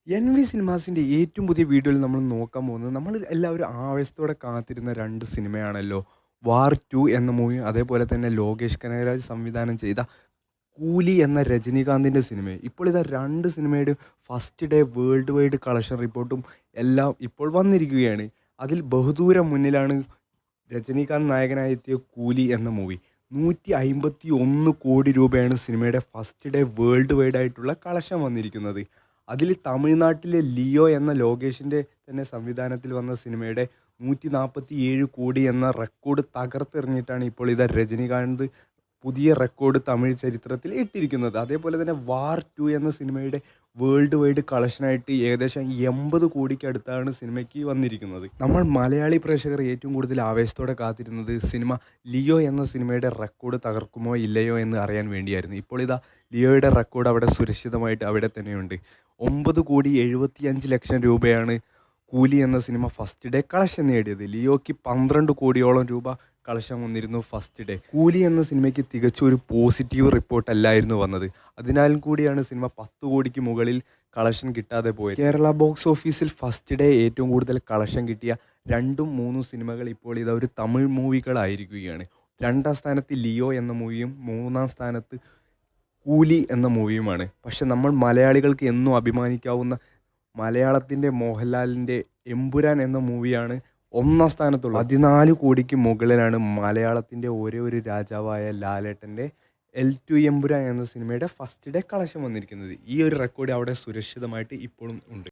എൻവി സിനിമാസിൻ്റെ ഏറ്റവും പുതിയ വീഡിയോയിൽ നമ്മൾ നോക്കാൻ പോകുന്നത് നമ്മൾ എല്ലാവരും ആവേശത്തോടെ കാത്തിരുന്ന രണ്ട് സിനിമയാണല്ലോ. വാർ 2 എന്ന മൂവിയും അതേപോലെ തന്നെ ലോകേഷ് കനകരാജ് സംവിധാനം ചെയ്ത കൂലി എന്ന രജനീകാന്തിൻ്റെ സിനിമയും. ഇപ്പോൾ ഇതാ രണ്ട് സിനിമയുടെയും first day worldwide collection റിപ്പോർട്ടും എല്ലാം ഇപ്പോൾ വന്നിരിക്കുകയാണ്. അതിൽ ബഹുദൂരം മുന്നിലാണ് രജനീകാന്ത് നായകനായി എത്തിയ കൂലി എന്ന മൂവി. 151 കോടി രൂപയാണ് സിനിമയുടെ ഫസ്റ്റ് ഡേ വേൾഡ് വൈഡ് ആയിട്ടുള്ള കളക്ഷൻ വന്നിരിക്കുന്നത്. അതിൽ തമിഴ്നാട്ടിലെ ലിയോ എന്ന ലോകേഷിൻ്റെ തന്നെ സംവിധാനത്തിൽ വന്ന സിനിമയുടെ 147 കോടി എന്ന റെക്കോർഡ് തകർത്തെറിഞ്ഞിട്ടാണ് ഇപ്പോൾ ഇതാ രജനീകാന്ത് പുതിയ റെക്കോർഡ് തമിഴ് ചരിത്രത്തിൽ ഇട്ടിരിക്കുന്നത്. അതേപോലെ തന്നെ വാർ 2 എന്ന സിനിമയുടെ വേൾഡ് വൈഡ് കളക്ഷനായിട്ട് ഏകദേശം 80 കോടിക്ക് അടുത്താണ് സിനിമയ്ക്ക് വന്നിരിക്കുന്നത്. നമ്മൾ മലയാളി പ്രേക്ഷകർ ഏറ്റവും കൂടുതൽ ആവേശത്തോടെ കാത്തിരുന്നത് സിനിമ ലിയോ എന്ന സിനിമയുടെ റെക്കോർഡ് തകർക്കുമോ ഇല്ലയോ എന്ന് അറിയാൻ വേണ്ടിയായിരുന്നു. ഇപ്പോൾ ഇതാ ലിയോയുടെ റെക്കോർഡ് അവിടെ സുരക്ഷിതമായിട്ട് അവിടെ തന്നെയുണ്ട്. 9,75,00,000 രൂപയാണ് കൂലി എന്ന സിനിമ ഫസ്റ്റ് ഡേ കളക്ഷൻ നേടിയത്. ലിയോയ്ക്ക് 12 കോടിയോളം രൂപ കളക്ഷൻ വന്നിരുന്നു ഫസ്റ്റ് ഡേ. കൂലി എന്ന സിനിമയ്ക്ക് തികച്ചും ഒരു പോസിറ്റീവ് റിപ്പോർട്ടല്ലായിരുന്നു വന്നത്. അതിനാലും കൂടിയാണ് സിനിമ 10 കോടിക്ക് മുകളിൽ കളക്ഷൻ കിട്ടാതെ പോയത്. കേരള ബോക്സ് ഓഫീസിൽ ഫസ്റ്റ് ഡേ ഏറ്റവും കൂടുതൽ കളക്ഷൻ കിട്ടിയ 2ഉം 3ഉം സിനിമകൾ ഇപ്പോൾ ഇതാ ഒരു തമിഴ് മൂവികളായിരിക്കുകയാണ്. 2ാം സ്ഥാനത്ത് ലിയോ എന്ന മൂവിയും 3ാം സ്ഥാനത്ത് കൂലി എന്ന മൂവിയുമാണ്. പക്ഷെ നമ്മൾ മലയാളികൾക്ക് എന്നും അഭിമാനിക്കാവുന്ന മലയാളത്തിൻ്റെ മോഹൻലാലിൻ്റെ എമ്പുരാൻ എന്ന മൂവിയാണ് 1ാം സ്ഥാനത്തുള്ളത്. 14 കോടിക്ക് മുകളിലാണ് മലയാളത്തിൻ്റെ ഒരേ ഒരു രാജാവായ ലാലേട്ടൻ്റെ L2 എമ്പുരാൻ എന്ന സിനിമയുടെ ഫസ്റ്റ് ഡേ കളക്ഷൻ വന്നിരിക്കുന്നത്. ഈ ഒരു റെക്കോർഡ് അവിടെ സുരക്ഷിതമായിട്ട് ഇപ്പോഴും ഉണ്ട്.